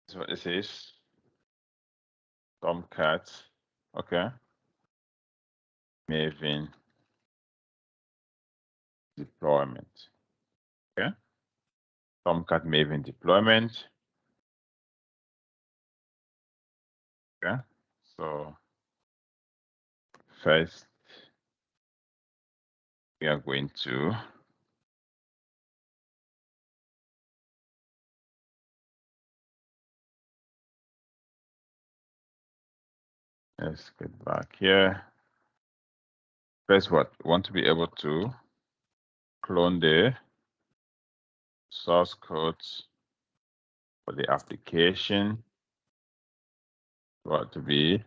So this is Tomcat, okay, Maven deployment, okay, Tomcat Maven deployment, okay. So first, we are going to let's get back here. First, what we want to be able to clone the source codes for the application to be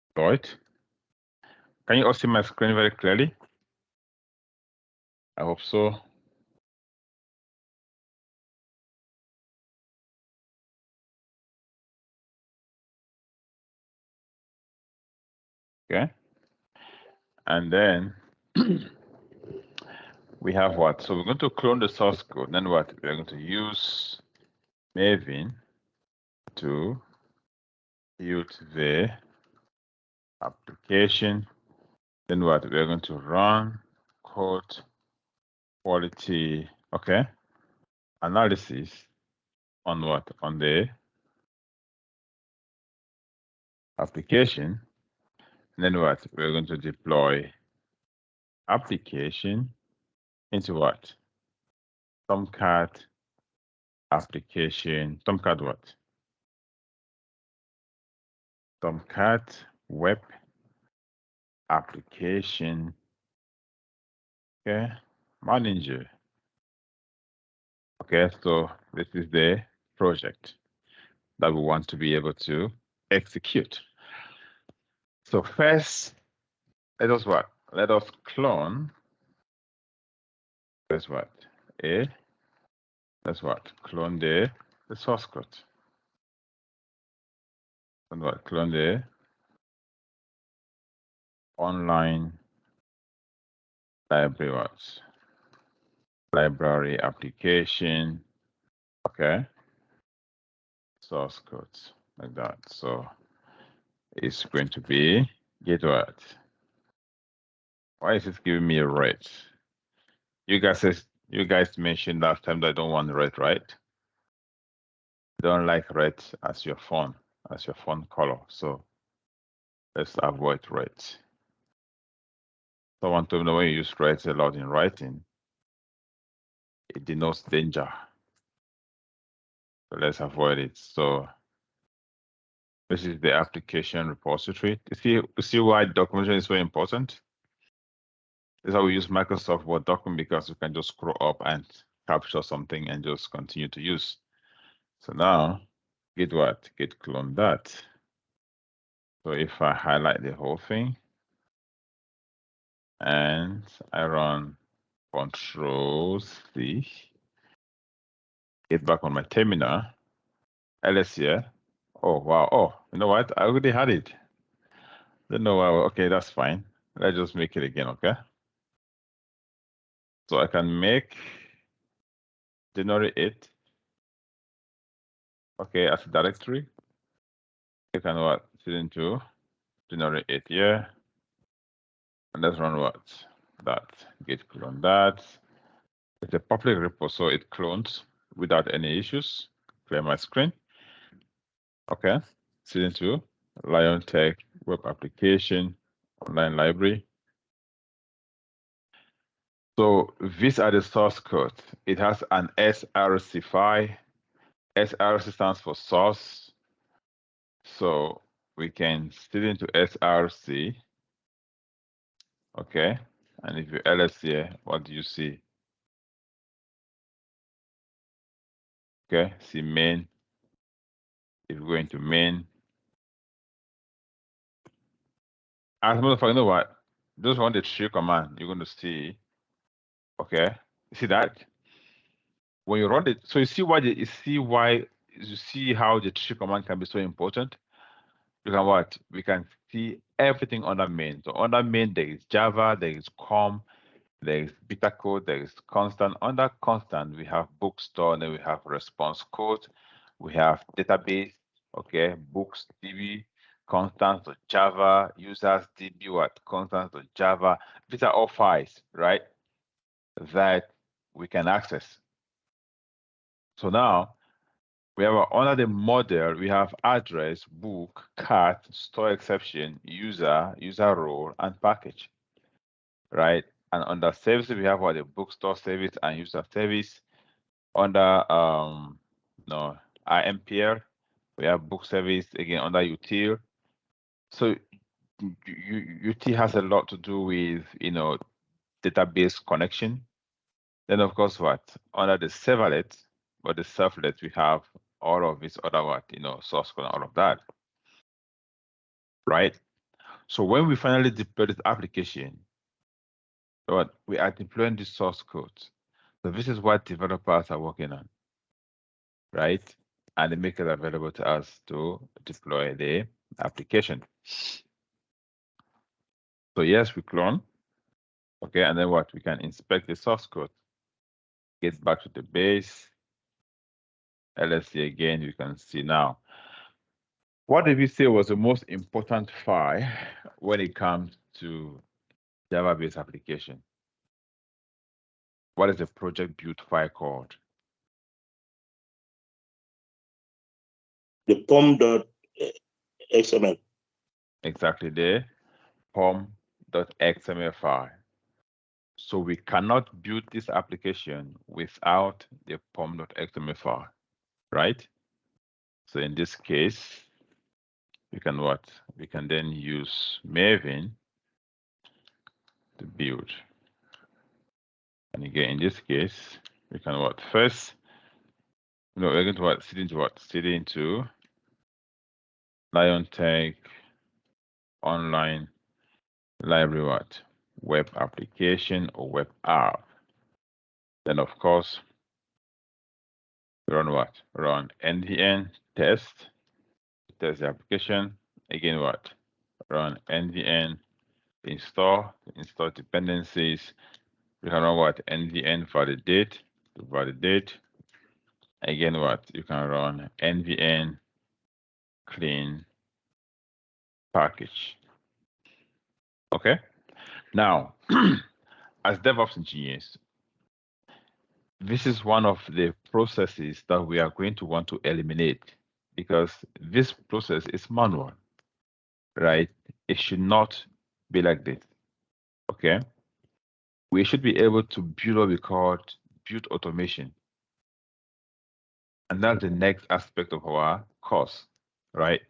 deployed. Can you all see my screen very clearly? I hope so. Okay. And then we have what? So we're going to clone the source code. Then what? We're going to use Maven to build the application. Then what? We're going to run code quality, okay, analysis on what? On the application. And then what? We're going to deploy application into what? Tomcat application. Tomcat what? Tomcat web application, okay, manager. Okay, so this is the project that we want to be able to execute. So first, let us what? Let us clone. That's what? That's what? Clone the source code. And what? Clone the online library what? Library application. Okay. Source codes like that. So it's going to be get what? Why is it giving me a red? You guys mentioned last time that I don't want red, right? Don't like red as your font color. So let's avoid red. Someone told me when you use red a lot in writing, it denotes danger. So let's avoid it. So this is the application repository. You see why documentation is very important? This is how we use Microsoft Word document, because you can just scroll up and capture something and just continue to use. So now, git what? Git clone that. So if I highlight the whole thing and I run Control-C, get back on my terminal, ls here. Oh, wow. Oh, you know what? I already had it. Don't know why. Okay, that's fine. Let's just make it again, okay? So I can make January 8th, okay, as a directory. You can what? Sit into January 8th here. And let's run what? That. Git clone that. It's a public repo, so it clones without any issues. Clear my screen. Okay. Sit into Lion Tech web application online library. So these are the source codes. It has an SRC file. SRC stands for source. So we can sit into SRC. Okay. And if you ls here, what do you see? Okay, see main. If you go into main, as a matter of fact, you know what? Just run the tree command, you're going to see. Okay, you see that? When you run it, so you see how the tree command can be so important. You can what? We can see everything under main. So under main, there is Java, there is COM, There is beta code, there is constant. Under constant, we have book store, and then we have response code. We have database, okay, books, DB, constant to Java, users, DB, what, constant to Java. These are all files, right, that we can access. So now, we have under the model, we have address, book, cat, store exception, user, user role, and package, right? And under services, we have what the bookstore service and user service. Under IMPL, we have book service again under util. So util has a lot to do with database connection. Then of course what under the servlet or the servlet we have all of this other source code and all of that, right? So when we finally deploy this application, what we are deploying the source code. So this is what developers are working on, right? And they make it available to us to deploy the application. So yes, we clone, okay, and then what? We can inspect the source code, get back to the base, LSC again, you can see now. What did we say was the most important file when it comes to Java-based application? What is the project build file called? The pom.xml. Exactly, the pom.xml file. So we cannot build this application without the pom.xml file, right? So in this case, we can what? We can then use Maven to build. And again, in this case, we can what? First, we're going to what? Sit into LionTech online library what? Web application or web app. Then of course, run what? Run nvn test the application. Again, what? Run nvn install dependencies. We can run what? nvn validate to validate. Again, what? You can run nvn clean package. Okay. Now, as DevOps engineers, this is one of the processes that we are going to want to eliminate because this process is manual, right? It should not be like this, okay? We should be able to build what we call build automation. And that's the next aspect of our course, right?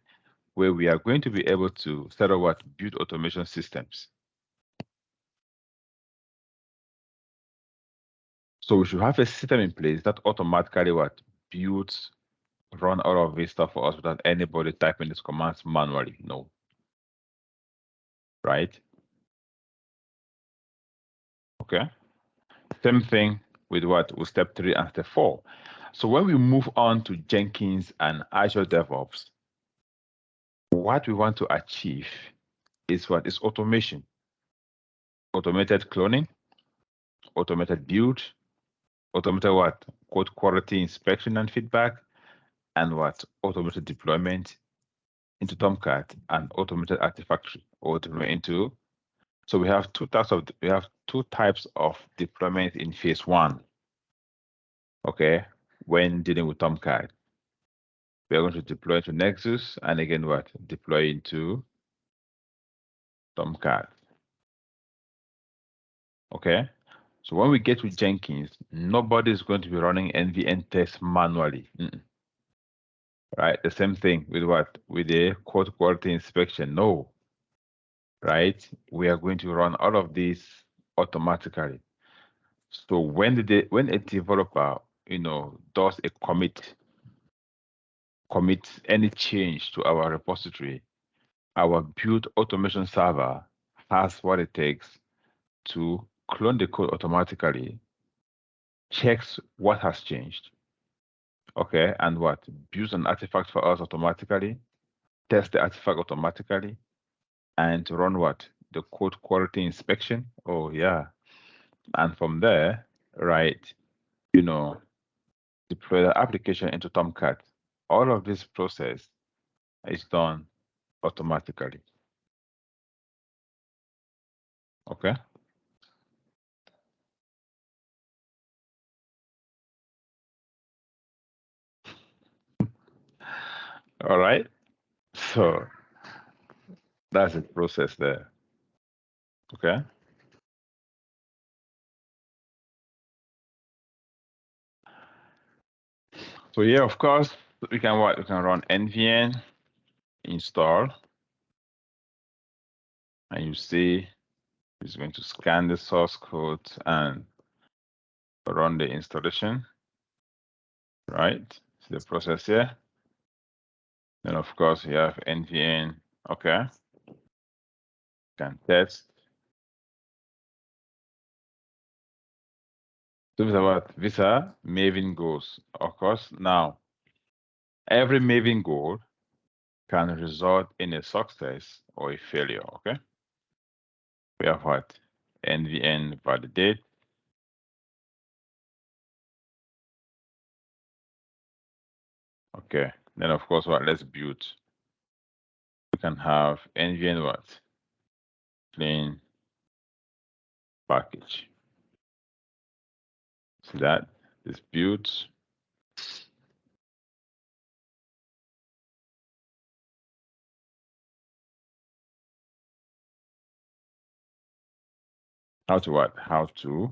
Where we are going to be able to set up what build automation systems. So we should have a system in place that automatically what builds, run all of this stuff for us without anybody typing these commands manually. No. Right? Okay. Same thing with what? With step 3 and step 4. So when we move on to Jenkins and Azure DevOps, what we want to achieve is what is automation. Automated cloning, automated build, automated what? Code quality inspection and feedback, and what? Automated deployment into Tomcat and automated Artifactory or deployment into. So we have two types of deployment in phase 1. Okay, when dealing with Tomcat, we are going to deploy to Nexus, and again, what? Deploy into Tomcat. Okay, so when we get to Jenkins, nobody is going to be running NVN tests manually. Right, the same thing with what? With the code quality inspection. No, right? We are going to run all of these automatically. So when a developer, does a commit any change to our repository, our build automation server has what it takes to clone the code automatically, checks what has changed, okay, and what? Builds an artifact for us automatically, test the artifact automatically, and run what? The code quality inspection. Oh yeah, And from there, right, you know, deploy the application into Tomcat. All of this process is done automatically. Okay. All right. So that's the process there. Okay. So yeah, of course, we can what? We can run nvn install, and you see it's going to scan the source code and run the installation. Right. See the process here. Then of course you have nvn. Okay. Can test. So this is what Visa Maven goals. Of course, now every Maven goal can result in a success or a failure. Okay. We have what? NVN validate. Okay. Then of course what? Let's build. We can have NVN what? Plain package. See that? This build. How to what? How to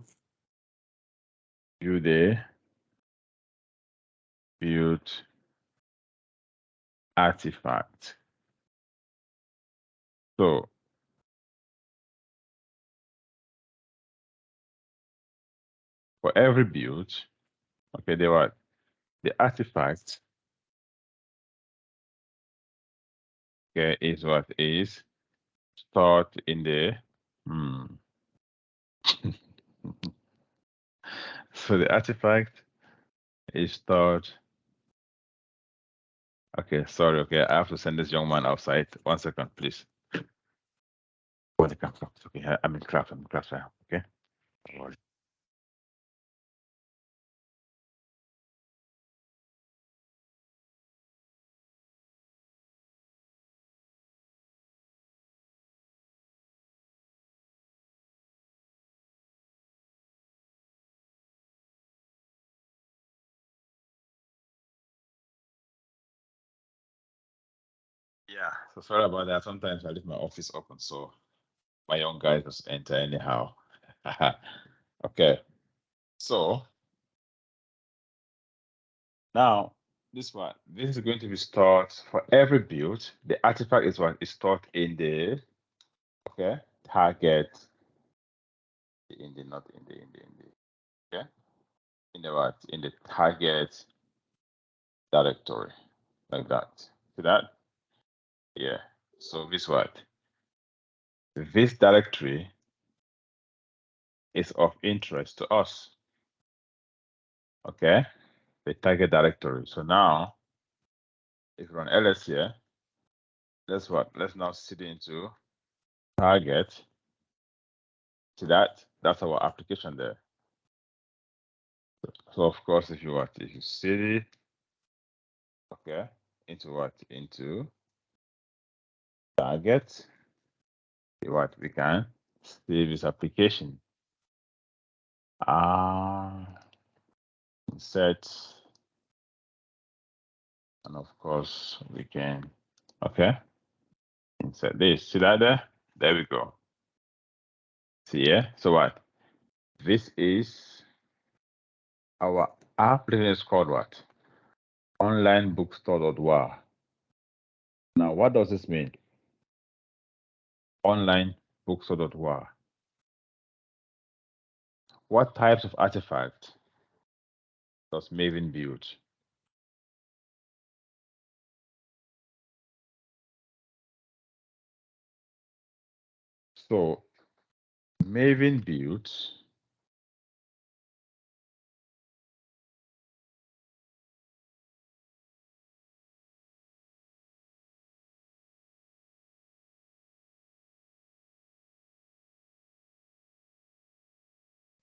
build artifact. So for every build, okay, the artifact, okay, is what is stored in the so the artifact is stored. Okay, sorry. Okay, I have to send this young man outside. 1 second, please. When it comes up, okay, I'm in class. Now. Okay. Yeah. So sorry about that. Sometimes I leave my office open, so my young guys just enter anyhow. Okay. So now this is going to be stored for every build. The artifact is what is stored in the target not in the okay in the what in the target directory like that. See that? Yeah. So this directory is of interest to us. Okay, the target directory. So now, if you run ls here, let's now sit into target. See that? That's our application there. So of course, if you cd, okay, into target, we can save this application. Insert, and of course we can insert this. See that there? There we go. See here. So this is our application is called what? Online bookstore.war. Now, what does this mean? Online bookstore.war. What types of artifacts does Maven build? So Maven builds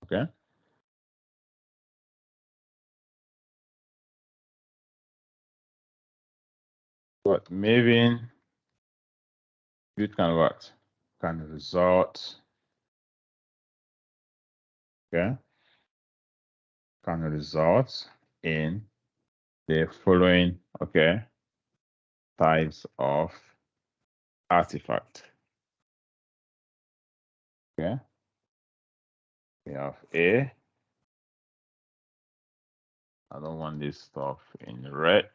Okay. But Maven build can what? Can result. Okay. Can result in the following, okay, types of artifact. Okay. We have A. I don't want this stuff in red.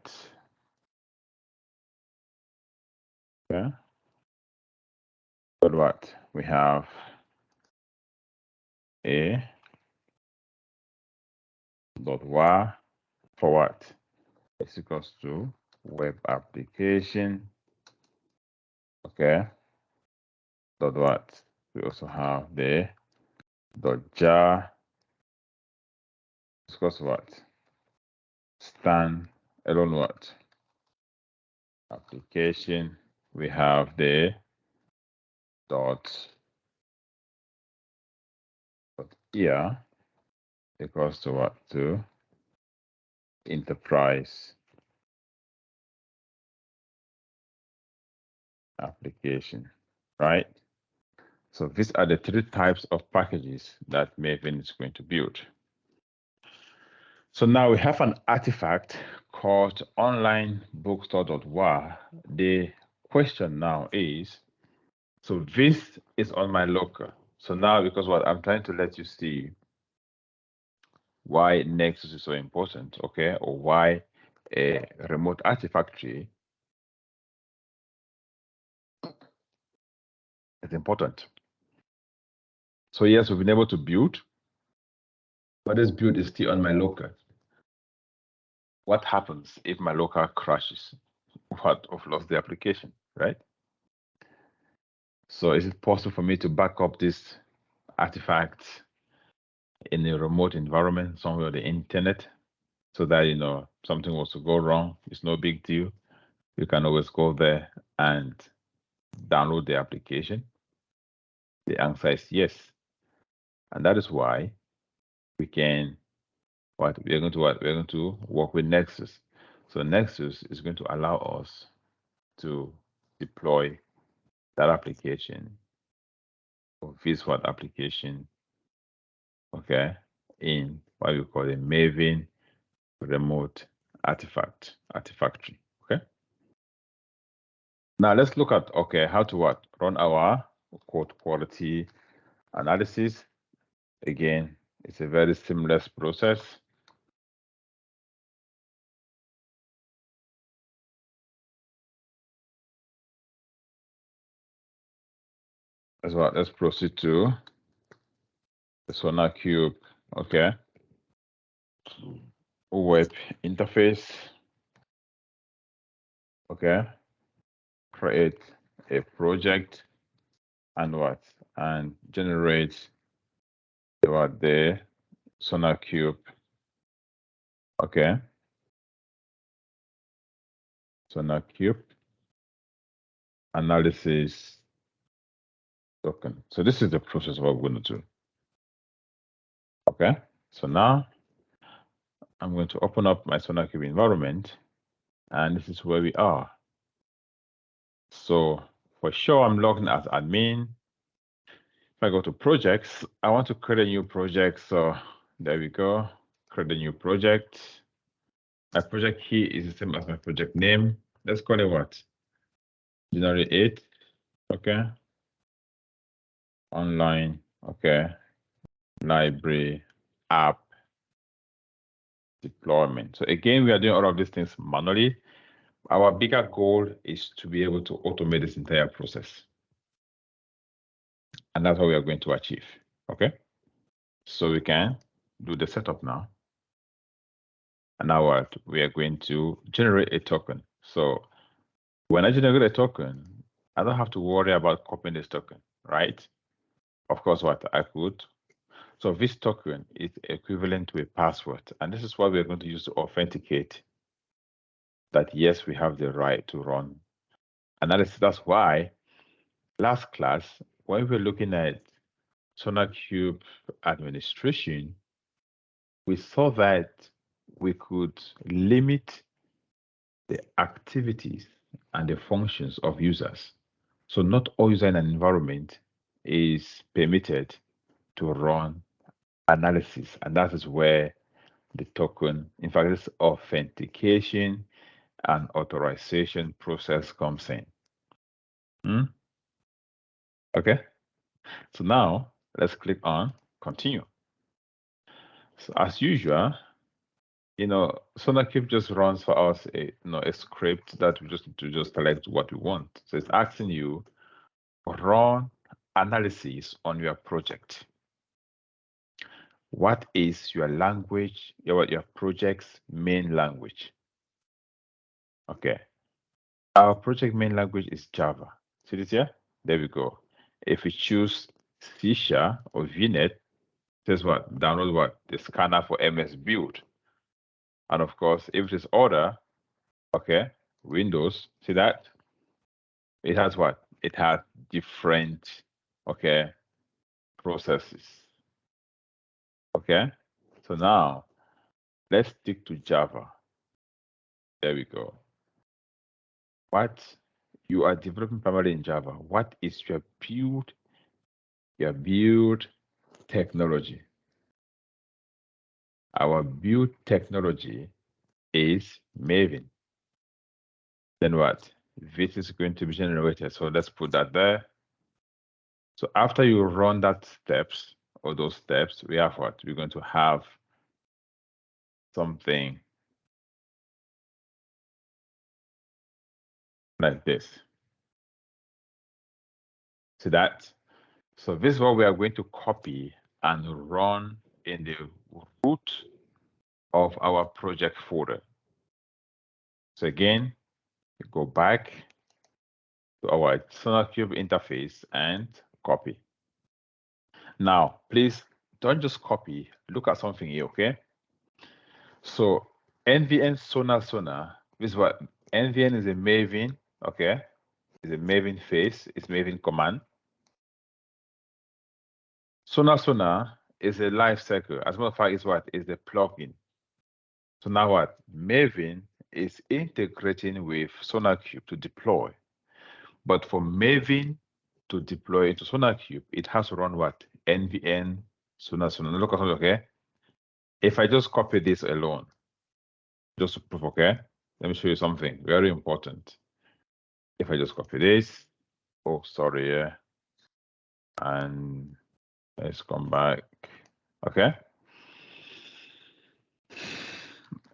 Okay. But what? We have A dot var for what? It's equals to web application. Okay. Dot what? We also have the dot jar. It's equals to what? Stand alone what? Application. We have the dot here equals to what? To enterprise application, right? So these are the three types of packages that Maven is going to build. So now we have an artifact called online bookstore.war. The question now is, so this is on my local. So now, because what I'm trying to let you see why Nexus is so important, okay, or why a remote artifactory is important. So yes, we've been able to build, but this build is still on my local. What happens if my local crashes? What I've lost the application, right? So is it possible for me to back up this artifact in a remote environment somewhere on the internet so that, you know, something was to go wrong? It's no big deal. You can always go there and download the application. The answer is yes. And that is why we can, we're going to work with Nexus. So Nexus is going to allow us to deploy that application or visual application, okay, in what we call a Maven remote artifactory, okay? Now let's look at, okay, how to what? Run our code quality analysis. Again, it's a very seamless process. As well, let's proceed to the SonarQube, okay? Web interface, okay? Create a project and what? And generate what? The SonarQube, okay? SonarQube analysis token. So this is the process of what we're going to do. Okay, so now I'm going to open up my SonarQube environment, and this is where we are. So for sure, I'm logged in as admin. If I go to projects, I want to create a new project. So there we go, create a new project. My project key is the same as my project name. Let's call it what? January 8th, okay. Online, okay. Library, app, deployment. So again, we are doing all of these things manually. Our bigger goal is to be able to automate this entire process. And that's what we are going to achieve, okay? So we can do the setup now. And now what? We are going to generate a token. So when I generate a token, I don't have to worry about copying this token, right? Of course, what I could. So this token is equivalent to a password. And this is what we're going to use to authenticate that, yes, we have the right to run analysis. That's why last class, when we were looking at SonarQube administration, we saw that we could limit the activities and the functions of users. So not all users in an environment is permitted to run analysis, and that is where the token, in fact, this authentication and authorization process comes in. Okay, so now let's click on continue. So as usual, SonarQube just runs for us a script that we just need to just select what we want. So it's asking you run analysis on your project. What is your language, your project's main language? Okay. Our project main language is Java. See this here? There we go. If we choose C# or VNet, says what? Download what? The scanner for MS Build. And of course, if it is other, okay, Windows, see that? It has what? It has different, okay, processes. Okay, so now let's stick to Java. There we go. What you are developing primarily in Java, what is your build technology? Our build technology is Maven. Then what? This is going to be generated. So let's put that there. So after you run that steps or those steps, we have what? We're going to have something like this. See that? So this is what we are going to copy and run in the root of our project folder. So again, we go back to our SonarQube interface and copy. Now, please don't just copy. Look at something here, okay? So NVN Sonar, this is what NVN is a Maven, okay? It's a Maven face, it's Maven command. Sonar is a life cycle. As a matter of fact, it's what? Is the plugin. So now what? Maven is integrating with SonarQube to deploy. But for Maven to deploy into SonarQube, it has to run what? NVN Sonar. Look at it, okay? If I just copy this alone, just to prove, okay? Let me show you something very important. If I just copy this, oh, sorry, yeah. And let's come back, okay?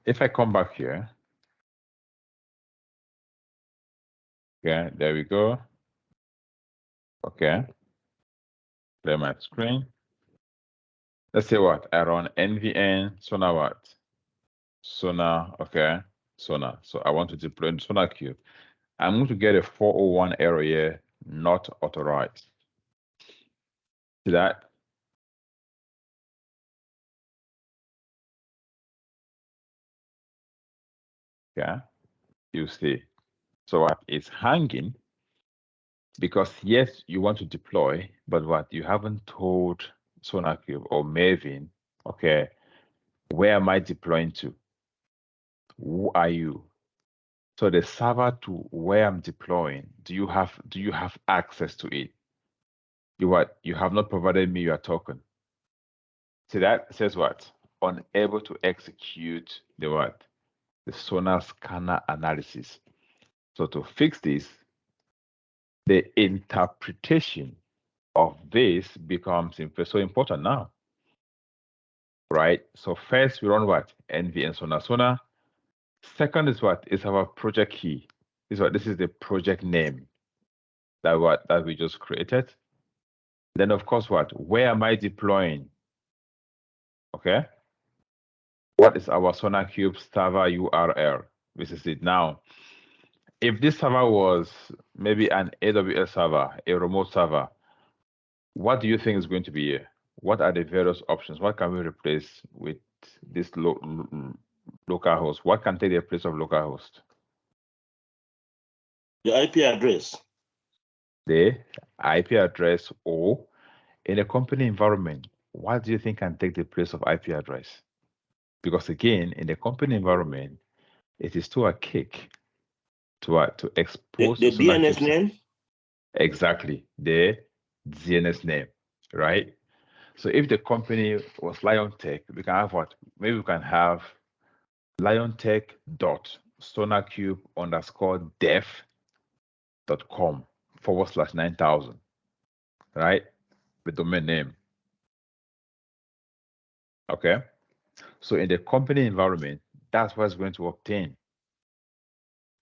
If I come back here, okay, there we go. Okay, clear my screen. Let's say what? I run NVN Sonar what? Sonar, okay, Sonar. So I want to deploy in SonarQube. I'm going to get a 401 error here, not authorized. See that? Yeah, you see. So what? It's hanging because yes, you want to deploy, but what? You haven't told SonarQube or Maven, okay, where am I deploying to? Who are you? So the server to where I'm deploying, do you have access to it? You have not provided me your token. See that says what? Unable to execute the what? The Sonar scanner analysis. So to fix this, the interpretation of this becomes so important now. Right? So first we run what? NVN Sonar. Second is what? Is our project key. This is the project name that we just created. Then of course what? Where am I deploying? Okay. What is our SonarQube server URL? This is it. Now, if this server was maybe an AWS server, a remote server, what do you think is going to be here? What are the various options? What can we replace with this local host? What can take the place of localhost? The IP address. The IP address, or in a company environment, what do you think can take the place of IP address? Because again, in the company environment, it is too archaic to expose the DNS SonarQube. name? Exactly, the DNS name, right? So if the company was LionTech, we can have what? Maybe we can have liontech.sonarcube_dev.com/9000, right? The domain name. Okay. So in the company environment, that's what it's going to obtain.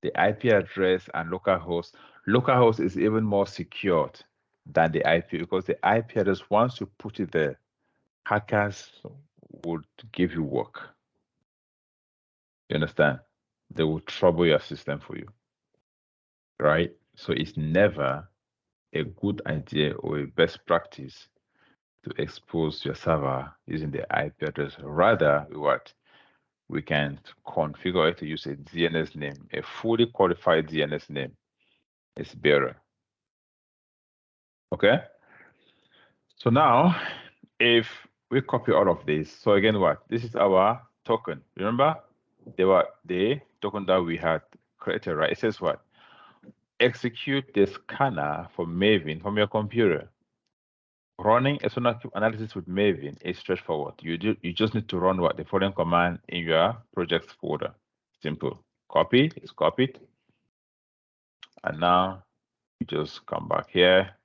The IP address and localhost. Localhost is even more secured than the IP because the IP address, once you put it there, hackers would give you work. You understand? They will trouble your system for you, right? So it's never a good idea or a best practice to expose your server using the IP address. Rather, what? We can configure it to use a DNS name, a fully qualified DNS name. It's better. Okay? So now, if we copy all of this, so again, what? This is our token. Remember? They were the token that we had created, right? It says what? Execute the scanner for Maven from your computer. Running a SonarQube analysis with Maven is straightforward. You just need to run what? The following command in your projects folder. Simple. Copy is copied. And now you just come back here.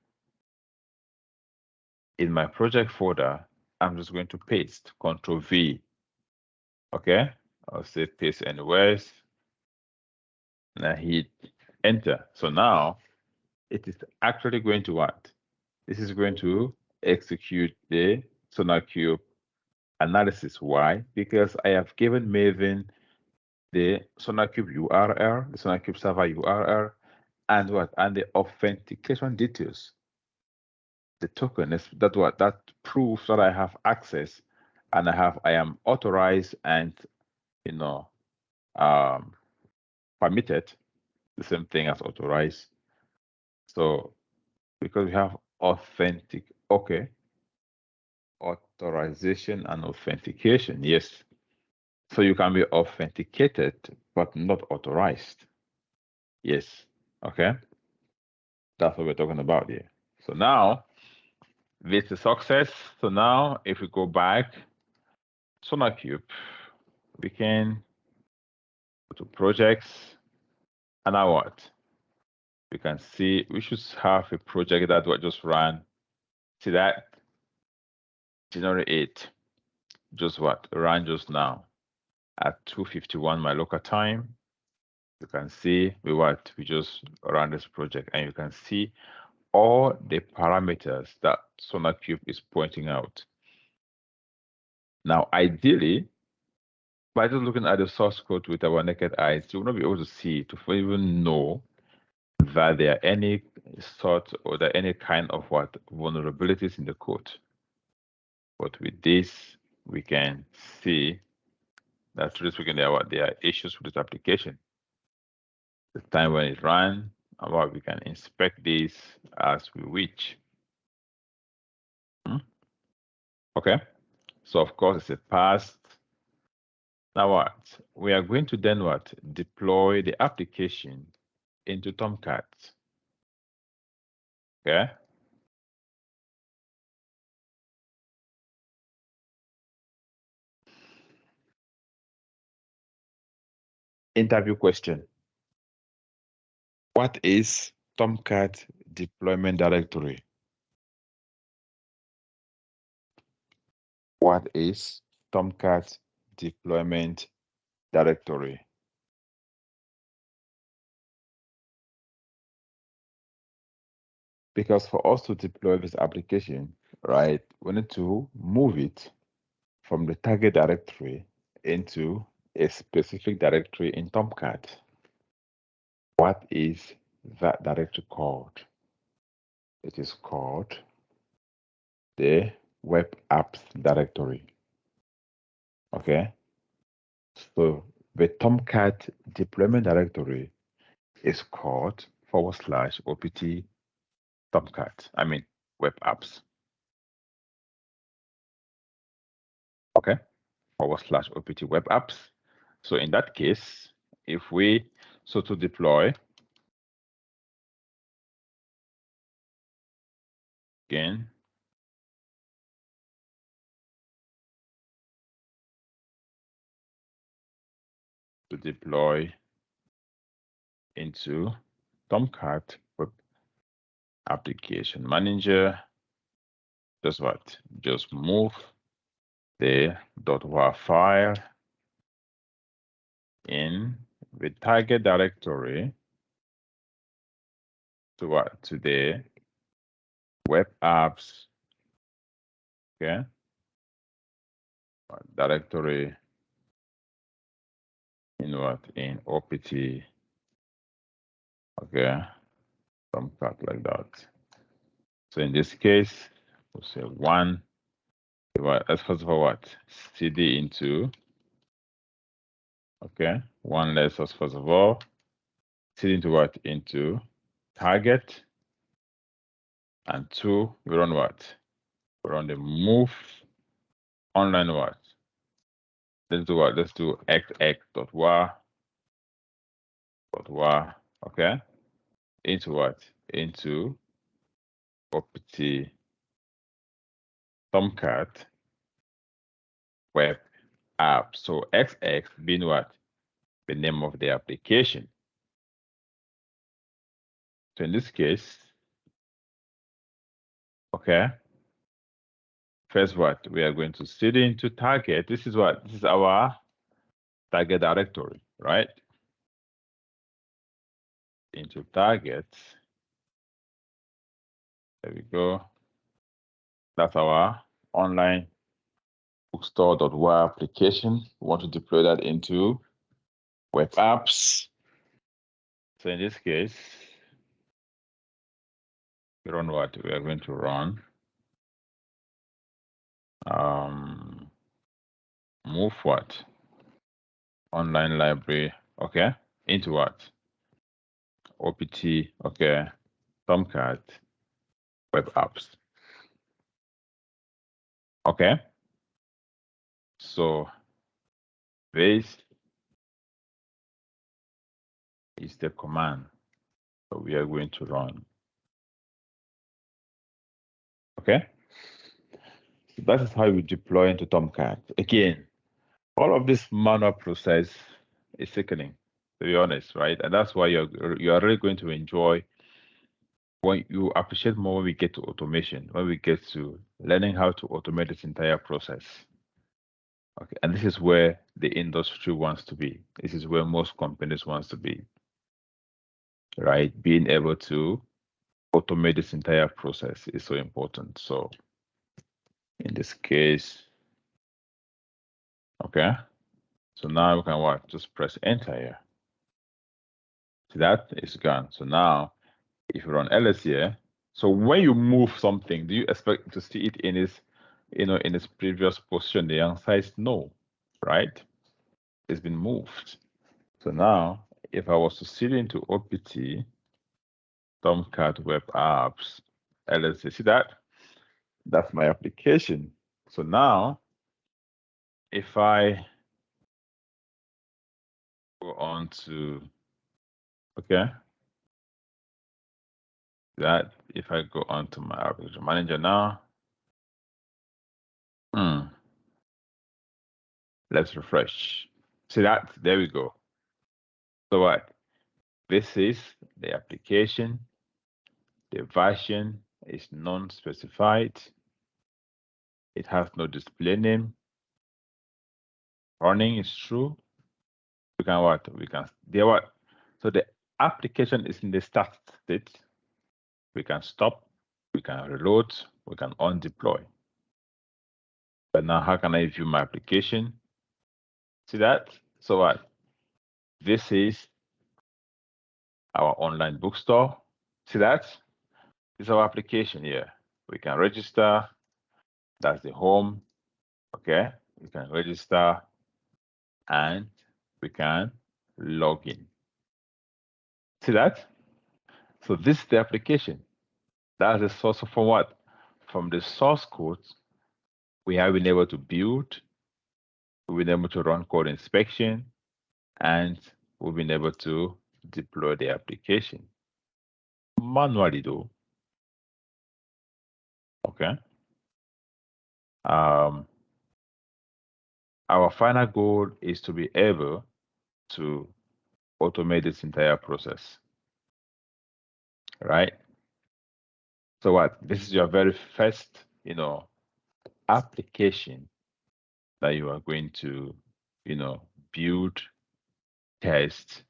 In my project folder, I'm just going to paste, Control V. Okay, I'll say paste anywheres. And I hit enter. So now it is actually going to what? This is going to execute the SonarQube analysis. Why? Because I have given Maven the SonarQube URL, the SonarQube server URL, and what? And the authentication details. The token is that proves that I have access and I am authorized and permitted, the same thing as authorized. So because we have authorization and authentication, yes. So you can be authenticated but not authorized. Yes. Okay. That's what we're talking about here. So now this is success. So now if we go back, SonarQube, we can go to projects, and now what? We can see we should have a project that will just run. See that? January 8th, just what? Ran just now at 2:51 my local time. You can see we just ran this project, and you can see all the parameters that SonarQube is pointing out. Now, ideally, by just looking at the source code with our naked eyes, you will not be able to see to even know that there are any sort or there are any kind of vulnerabilities in the code. But with this, we can see that through speaking, there are issues with this application. The time when it ran, and we can inspect this as we wish. Okay, so of course it's a past. Now what? We are going to then deploy the application into Tomcat. Okay. Interview question. What is Tomcat deployment directory? What is Tomcat deployment directory? Because for us to deploy this application, right, we need to move it from the target directory into a specific directory in Tomcat. What is that directory called? It is called the web apps directory. Okay. So the Tomcat deployment directory is called /opt Tomcat. I mean web apps. Okay, /opt web apps. So in that case, if we to deploy, again, to deploy into Tomcat Web Application Manager, just what? Just move the .war file in the target directory to what? To the web apps, okay, directory in what? In opt, okay, Tomcat like that. So in this case, we'll say one. Let's first of all what? cd into, okay, one. Let's first of all cd into what? Into target, and two, we run what? We run the move online what? Let's do what? Let's do xx.war, okay, into what? Into opt Tomcat web app. So xx being what? The name of the application. So in this case, okay, first what? We are going to cd into target. This is what? This is our target directory, right? Into target. There we go. That's our online bookstore.war application. We want to deploy that into web apps. So in this case, we run what? We are going to run move what? Online library, okay, into what? opt, okay, Tomcat web apps. Okay, so this is the command that we are going to run. Okay, so that is how we deploy into Tomcat. Again, all of this manual process is sickening, to be honest, right? And that's why you are really going to enjoy, when you appreciate more when we get to automation, when we get to learning how to automate this entire process. Okay, and this is where the industry wants to be. This is where most companies wants to be, right? Being able to automate this entire process is so important. So in this case, okay, so now we can what? Just press enter here. So that is gone. So now if you run ls here, so when you move something, do you expect to see it in its, in its previous position? The answer is no, right? It's been moved. So now if I was to cd into opt Tomcat web apps, ls, see that? That's my application. So now if I go on to, okay, that if I go on to my application manager now, let's refresh. See that? There we go. So what? This is the application. The version is non-specified. It has no display name. Running is true. We can what? We can, there what? So the application is in the start state. We can stop, we can reload, we can undeploy. But now how can I view my application? See that? So what? This is our online bookstore. See that? This is our application here. We can register. That's the home. Okay, we can register and we can log in. See that? So this is the application. That's the source from what? From the source code, we have been able to build we've been able to run code inspection, and we've been able to deploy the application manually though. Okay. Our final goal is to be able to automate this entire process, right? So what? This is your very first, application that you are going to, build, test,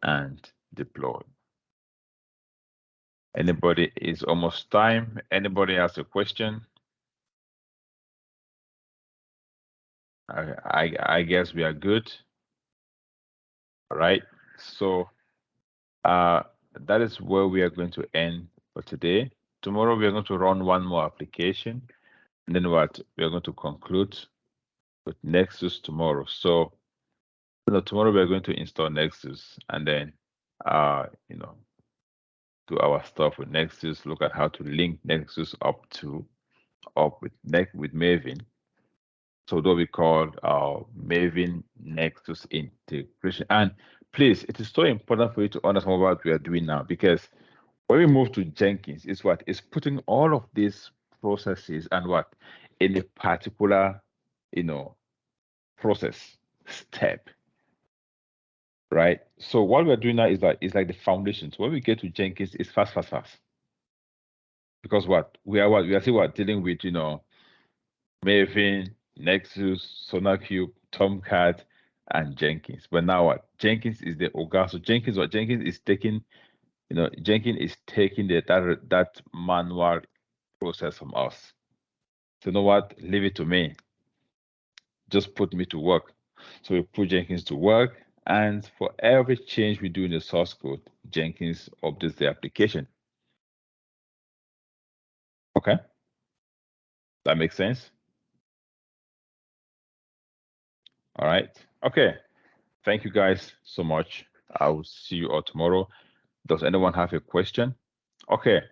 and deploy. Anybody? Is almost time. Anybody has a question? I guess we are good. All right. So that is where we are going to end for today. Tomorrow we are going to run one more application, and then what? We are going to conclude with Nexus tomorrow. So tomorrow we are going to install Nexus, and then do our stuff with Nexus. Look at how to link Nexus up with Maven. So that we call Maven Nexus integration. And please, it is so important for you to understand what we are doing now, because when we move to Jenkins, it's what is putting all of these processes and what in a particular, process step, right? So what we're doing now is like the foundation. So when we get to Jenkins, it's fast. Because we are still dealing with, Maven, Nexus, SonarQube, Tomcat, and Jenkins. But now what? Jenkins is the Oga. So Jenkins is taking, Jenkins is taking that manual process from us. So you know what? Leave it to me. Just put me to work. So we put Jenkins to work, and for every change we do in the source code, Jenkins updates the application. Okay? That makes sense? All right. Okay. Thank you guys so much. I will see you all tomorrow. Does anyone have a question? Okay.